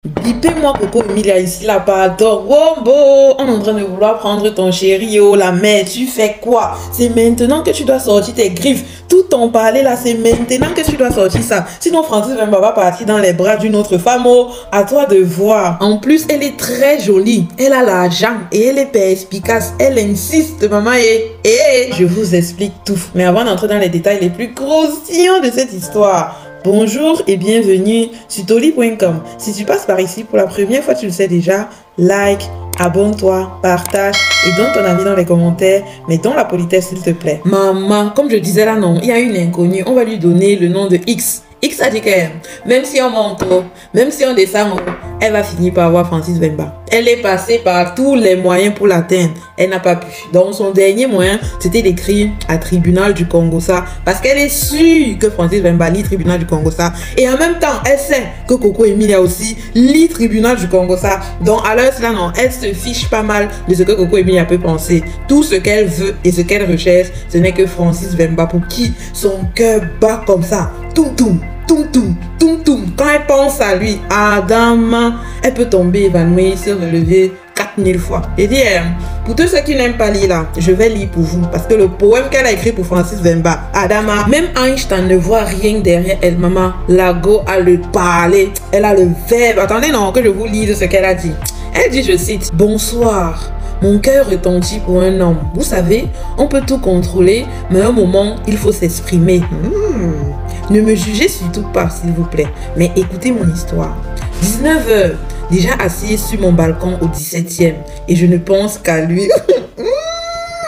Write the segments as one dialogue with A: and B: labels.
A: Bipez-moi Coco Emilia ici là, pardon. Wombo, on est en train de vouloir prendre ton chéri. Oh la mère, tu fais quoi? C'est maintenant que tu dois sortir tes griffes. Tout ton parler là, c'est maintenant que tu dois sortir ça. Sinon Francis Wemba va partir dans les bras d'une autre femme. Oh, à toi de voir. En plus, elle est très jolie. Elle a l'argent et elle est perspicace. Elle insiste, maman. Et je vous explique tout. Mais avant d'entrer dans les détails les plus croustillants de cette histoire, bonjour et bienvenue sur Toli.com. Si tu passes par ici pour la première fois, tu le sais déjà, like, abonne-toi, partage et donne ton avis dans les commentaires, mais dans la politesse s'il te plaît. Maman, comme je disais là, non, il y a une inconnue, on va lui donner le nom de X. X a dit que même si on monte, même si on descend, elle va finir par avoir Francis Wemba. Elle est passée par tous les moyens pour l'atteindre. Elle n'a pas pu. Donc son dernier moyen, c'était d'écrire à tribunal du Congo-Ça. Parce qu'elle est sûre que Francis Wemba lit tribunal du Congo-Ça. Et en même temps, elle sait que Coco Emilia aussi lit tribunal du Congo-Ça. Donc à l'heure cela, non, elle se fiche pas mal de ce que Coco Emilia peut penser. Tout ce qu'elle veut et ce qu'elle recherche, ce n'est que Francis Wemba pour qui son cœur bat comme ça. Toum toum. Toum toum, toum toum. Quand elle pense à lui, Adama, elle peut tomber évanouie, se relever 4000 fois. Et dit, pour tous ceux qui n'aiment pas lire là, je vais lire pour vous. Parce que le poème qu'elle a écrit pour Francis Wemba, Adama, même Einstein ne voit rien derrière elle, maman. Lago a le parler, elle a le verbe. Attendez, non, que je vous lise ce qu'elle a dit. Elle dit, je cite, bonsoir. Mon cœur retentit pour un homme. Vous savez, on peut tout contrôler, mais à un moment, il faut s'exprimer. Ne me jugez surtout pas, s'il vous plaît, mais écoutez mon histoire. 19h, déjà assise sur mon balcon au 17e, et je ne pense qu'à lui.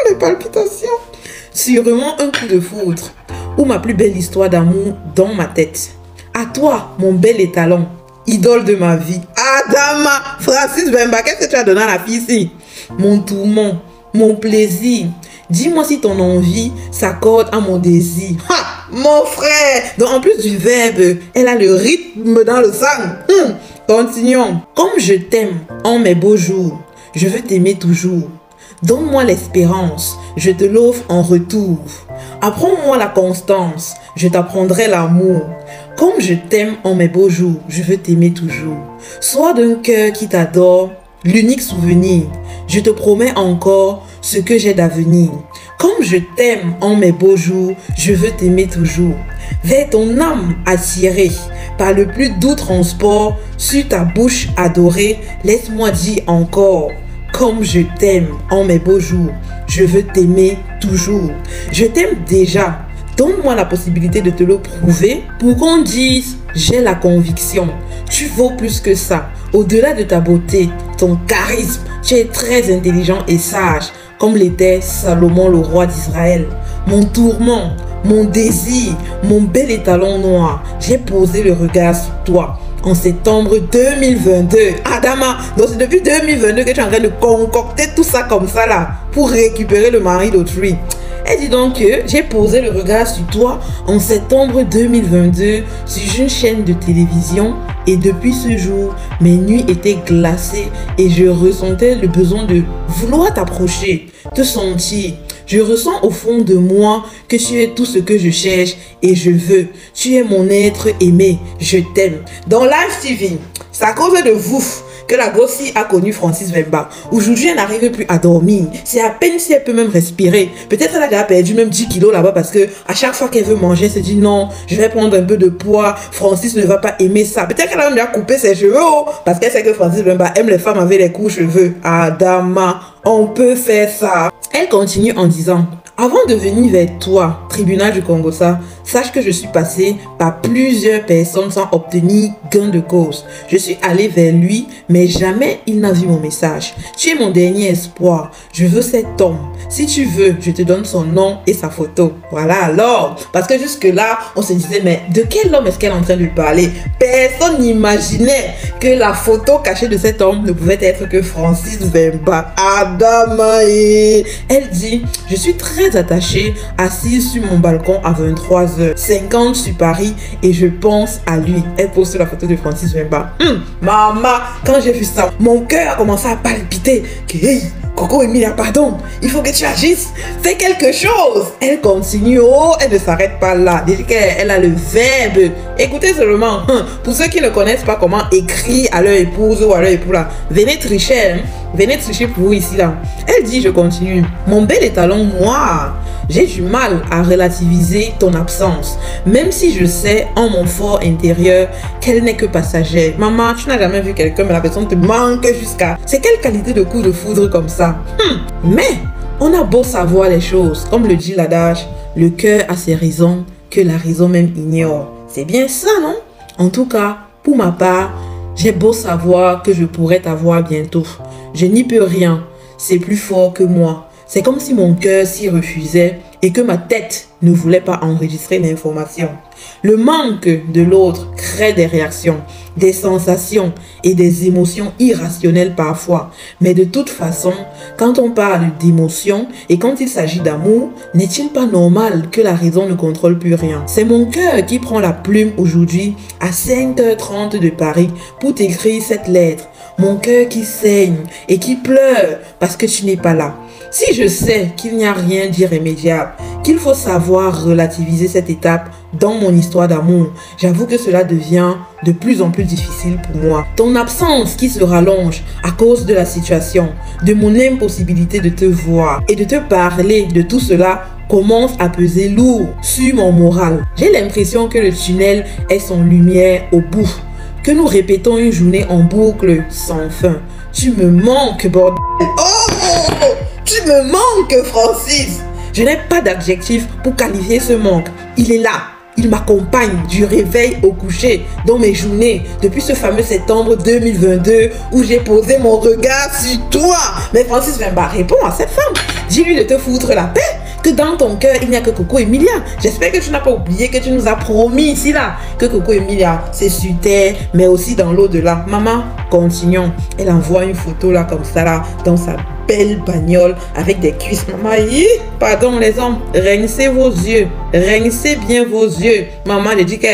A: Les palpitations. Sûrement un coup de foudre, ou ma plus belle histoire d'amour dans ma tête. À toi, mon bel étalon, idole de ma vie. Adama, Francis Wemba, qu'est-ce que tu as donné à la fille ici? Mon tourment, mon plaisir. Dis-moi si ton envie s'accorde à mon désir. Ha! Mon frère! Donc en plus du verbe, elle a le rythme dans le sang. Continuons. Comme je t'aime en mes beaux jours, je veux t'aimer toujours. Donne-moi l'espérance, je te l'offre en retour. Apprends-moi la constance, je t'apprendrai l'amour. Comme je t'aime en mes beaux jours, je veux t'aimer toujours. Sois d'un cœur qui t'adore, l'unique souvenir. Je te promets encore ce que j'ai d'avenir. Comme je t'aime en mes beaux jours, je veux t'aimer toujours. Vers ton âme attirée par le plus doux transport, sur ta bouche adorée, laisse-moi dire encore. Comme je t'aime en mes beaux jours, je veux t'aimer toujours. Je t'aime déjà. Donne-moi la possibilité de te le prouver pour qu'on dise j'ai la conviction. Tu vaux plus que ça. Au-delà de ta beauté, ton charisme, tu es très intelligent et sage, comme l'était Salomon, le roi d'Israël. Mon tourment, mon désir, mon bel étalon noir, j'ai posé le regard sur toi. En septembre 2022. Adama, donc c'est depuis 2022 que tu es en train de concocter tout ça comme ça là, pour récupérer le mari d'autrui. Elle dit donc que j'ai posé le regard sur toi en septembre 2022 sur une chaîne de télévision et depuis ce jour, mes nuits étaient glacées et je ressentais le besoin de vouloir t'approcher, te sentir. Je ressens au fond de moi que tu es tout ce que je cherche et je veux. Tu es mon être aimé, je t'aime. Dans Live TV, c'est à cause de vous que la gossie a connu Francis Wemba. Aujourd'hui, elle n'arrive plus à dormir. C'est à peine si elle peut même respirer. Peut-être elle a déjà perdu même 10 kilos là-bas parce que à chaque fois qu'elle veut manger, elle se dit non, je vais prendre un peu de poids. Francis ne va pas aimer ça. Peut-être qu'elle a même déjà coupé ses cheveux parce qu'elle sait que Francis Wemba aime les femmes avec les courts cheveux. Adama, on peut faire ça. Elle continue en disant, avant de venir vers toi, tribunal du Congo-Ça, sache que je suis passée par plusieurs personnes sans obtenir gain de cause. Je suis allée vers lui, mais jamais il n'a vu mon message. Tu es mon dernier espoir. Je veux cet homme. Si tu veux, je te donne son nom et sa photo. Voilà alors. Parce que jusque-là, on se disait, mais de quel homme est-ce qu'elle est en train de parler? Personne n'imaginait que la photo cachée de cet homme ne pouvait être que Francis Wemba. Adamae. Elle dit, je suis très attachée, assise sur mon balcon à 23h50 sur Paris et je pense à lui. Elle pose sur la photo de Francis Wemba. Maman, quand j'ai vu ça, mon cœur a commencé à palpiter. Hey, Coco Emilia, pardon, il faut que tu agisses, fais quelque chose. Elle continue, oh, elle ne s'arrête pas là. Déjà qu'elle a le verbe. Écoutez seulement, pour ceux qui ne connaissent pas comment écrire à leur épouse ou à leur époux là, venez tricher, hein. Venez tricher pour vous ici là. Elle dit, je continue, mon bel étalon noir, j'ai du mal à relativiser ton absence, même si je sais en mon fort intérieur qu'elle n'est que passagère. Maman, tu n'as jamais vu quelqu'un, mais la personne te manque jusqu'à... C'est quelle qualité de coup de foudre comme ça? Mais on a beau savoir les choses, comme le dit l'adage, le cœur a ses raisons que la raison même ignore. C'est bien ça, non? En tout cas, pour ma part, j'ai beau savoir que je pourrais t'avoir bientôt. Je n'y peux rien. C'est plus fort que moi. C'est comme si mon cœur s'y refusait et que ma tête ne voulait pas enregistrer l'information. Le manque de l'autre crée des réactions, des sensations et des émotions irrationnelles parfois. Mais de toute façon, quand on parle d'émotions et quand il s'agit d'amour, n'est-il pas normal que la raison ne contrôle plus rien? C'est mon cœur qui prend la plume aujourd'hui à 5h30 de Paris pour t'écrire cette lettre. Mon cœur qui saigne et qui pleure parce que tu n'es pas là. Si je sais qu'il n'y a rien d'irrémédiable, qu'il faut savoir relativiser cette étape dans mon histoire d'amour, j'avoue que cela devient de plus en plus difficile pour moi. Ton absence qui se rallonge à cause de la situation, de mon impossibilité de te voir et de te parler de tout cela commence à peser lourd sur mon moral. J'ai l'impression que le tunnel est sans lumière au bout, que nous répétons une journée en boucle sans fin. Tu me manques, bordel. Oh! Tu me manques, Francis. Je n'ai pas d'adjectif pour qualifier ce manque. Il est là. Il m'accompagne du réveil au coucher dans mes journées depuis ce fameux septembre 2022 où j'ai posé mon regard sur toi. Mais Francis Vemba, réponds à cette femme. Dis-lui de te foutre la paix. Que dans ton cœur, il n'y a que Coco Emilia. J'espère que tu n'as pas oublié que tu nous as promis ici là que Coco Emilia, c'est sur terre, mais aussi dans l'au-delà. Maman, continuons. Elle envoie une photo là comme ça là, dans sa belle bagnole avec des cuisses. Maman, pardon les hommes, rincez vos yeux. Rincez bien vos yeux. Maman, j'ai dit que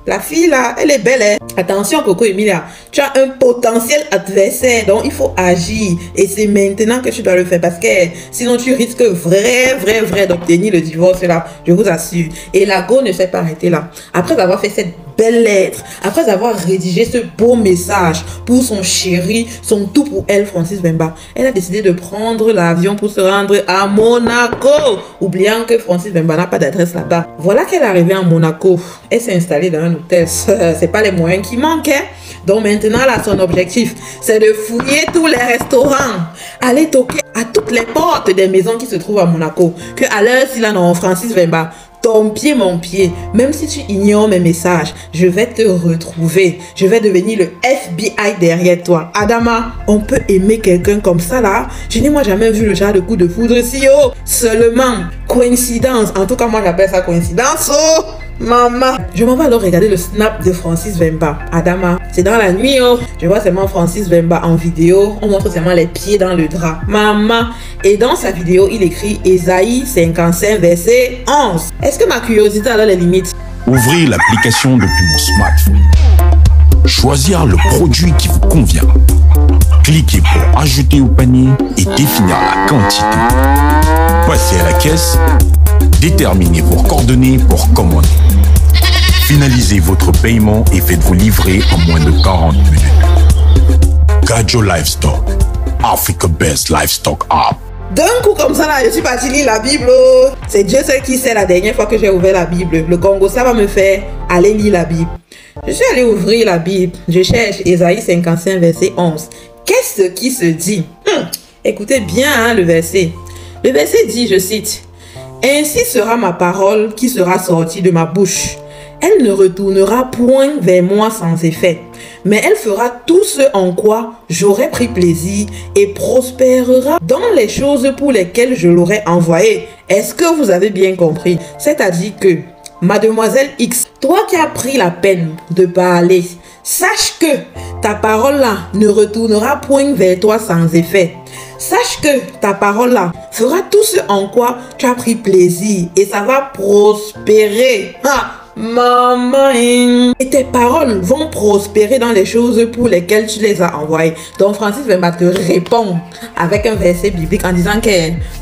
A: la fille là, elle est belle, hein? Attention Coco Emilia, tu as un potentiel adversaire, donc il faut agir. Et c'est maintenant que tu dois le faire parce que sinon tu risques vrai d'obtenir le divorce là, je vous assure. Et la go ne s'est pas arrêtée là. Après avoir fait cette belle lettre, après avoir rédigé ce beau message pour son chéri, son tout pour elle, Francis Vemba, elle a décidé de prendre l'avion pour se rendre à Monaco, oubliant que Francis Vemba n'a pas d'adresse là-bas. Voilà qu'elle est arrivée à Monaco. Elle s'est installée dans un hôtel. C'est pas les moyens qui manquent. Donc maintenant, là, son objectif, c'est de fouiller tous les restaurants, aller toquer à toutes les portes des maisons qui se trouvent à Monaco. Que à l'heure, si là, non, Francis Vemba, ton pied, mon pied, même si tu ignores mes messages, je vais te retrouver. Je vais devenir le FBI derrière toi. Adama, on peut aimer quelqu'un comme ça là. Je n'ai moi jamais vu le genre de coup de foudre si haut. Seulement, coïncidence. En tout cas, moi j'appelle ça coïncidence. Oh, maman. Je m'en vais alors regarder le snap de Francis Vemba. Adama, c'est dans la nuit. Oh. Je vois seulement Francis Vemba en vidéo. On montre seulement les pieds dans le drap. Maman. Et dans sa vidéo, il écrit Ésaïe 55, verset 11. Est-ce que ma curiosité a les limites?
B: Ouvrez l'application depuis mon smartphone. Choisir le produit qui vous convient. Cliquez pour ajouter au panier et définir la quantité. Passez à la caisse. Déterminez vos coordonnées pour commander. Finalisez votre paiement et faites-vous livrer en moins de 40 minutes. Gadjo Livestock, Africa Best Livestock App.
A: D'un coup comme ça là, je suis partie lire la Bible. C'est Dieu seul qui sait la dernière fois que j'ai ouvert la Bible. Le Congo, ça va me faire aller lire la Bible. Je suis allée ouvrir la Bible. Je cherche Ésaïe 55, verset 11. Qu'est-ce qui se dit? Écoutez bien hein, le verset. Le verset dit, je cite, « Ainsi sera ma parole qui sera sortie de ma bouche. Elle ne retournera point vers moi sans effet, mais elle fera tout ce en quoi j'aurai pris plaisir et prospérera dans les choses pour lesquelles je l'aurai envoyée. » Est-ce que vous avez bien compris? C'est-à-dire que, mademoiselle X, toi qui as pris la peine de parler, sache que ta parole-là ne retournera point vers toi sans effet. Sache que ta parole-là fera tout ce en quoi tu as pris plaisir et ça va prospérer. maman. Et tes paroles vont prospérer dans les choses pour lesquelles tu les as envoyées. Donc Francis Wemba te répond avec un verset biblique en disant que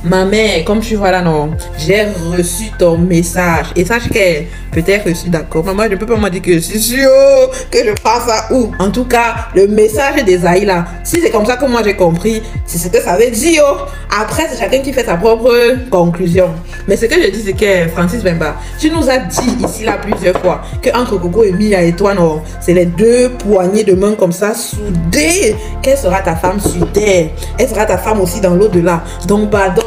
A: ma mère, comme tu vois là, non, j'ai reçu ton message. Et sache que peut-être reçu, d'accord. Maman, je ne peux pas me dire que je suis sûre que je passe ça où. En tout cas, le message d'Esaïe là, si c'est comme ça que moi j'ai compris, c'est ce que ça veut dire. Après, c'est chacun qui fait sa propre conclusion. Mais ce que je dis, c'est que Francis Wemba, tu nous as dit ici là plusieurs fois que entre Coco Emilia et toi, non, c'est les deux poignées de main comme ça soudées qu'elle sera ta femme sur terre. Elle sera ta femme aussi dans l'au-delà. Donc, pardon.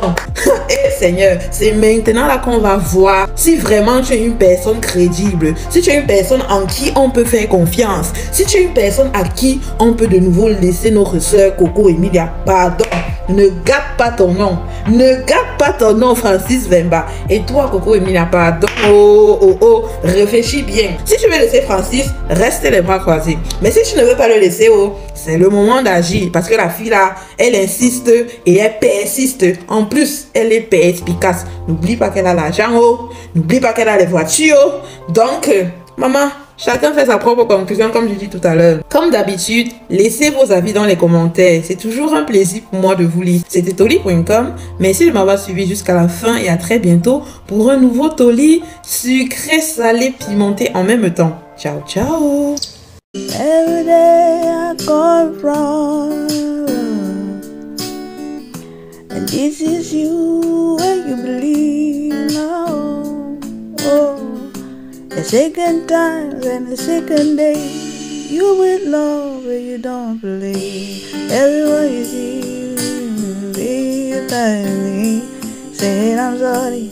A: Et Seigneur, c'est maintenant là qu'on va voir si vraiment tu es une personne crédible, si tu es une personne en qui on peut faire confiance, si tu es une personne à qui on peut de nouveau laisser notre soeur Coco Emilia. Pardon. Ne gâte pas ton nom. Ne gâte pas ton nom, Francis Wemba. Et toi, Coco Emilia, pardon. Oh. Réfléchis bien. Si tu veux laisser Francis, reste les bras croisés. Mais si tu ne veux pas le laisser, c'est le moment d'agir. Parce que la fille là, elle insiste et elle persiste. En plus, elle est perspicace. N'oublie pas qu'elle a l'argent, N'oublie pas qu'elle a les voitures. Donc, maman, chacun fait sa propre conclusion, comme je dis tout à l'heure. Comme d'habitude, laissez vos avis dans les commentaires. C'est toujours un plaisir pour moi de vous lire. C'était Toli.com. Merci de m'avoir suivi jusqu'à la fin et à très bientôt pour un nouveau Toli sucré, salé, pimenté en même temps. Ciao, ciao.
C: Every day I go wrong, and this is you where you believe now. The second time and the second day, you with love where you don't believe. Everyone you see, be by me, saying I'm sorry.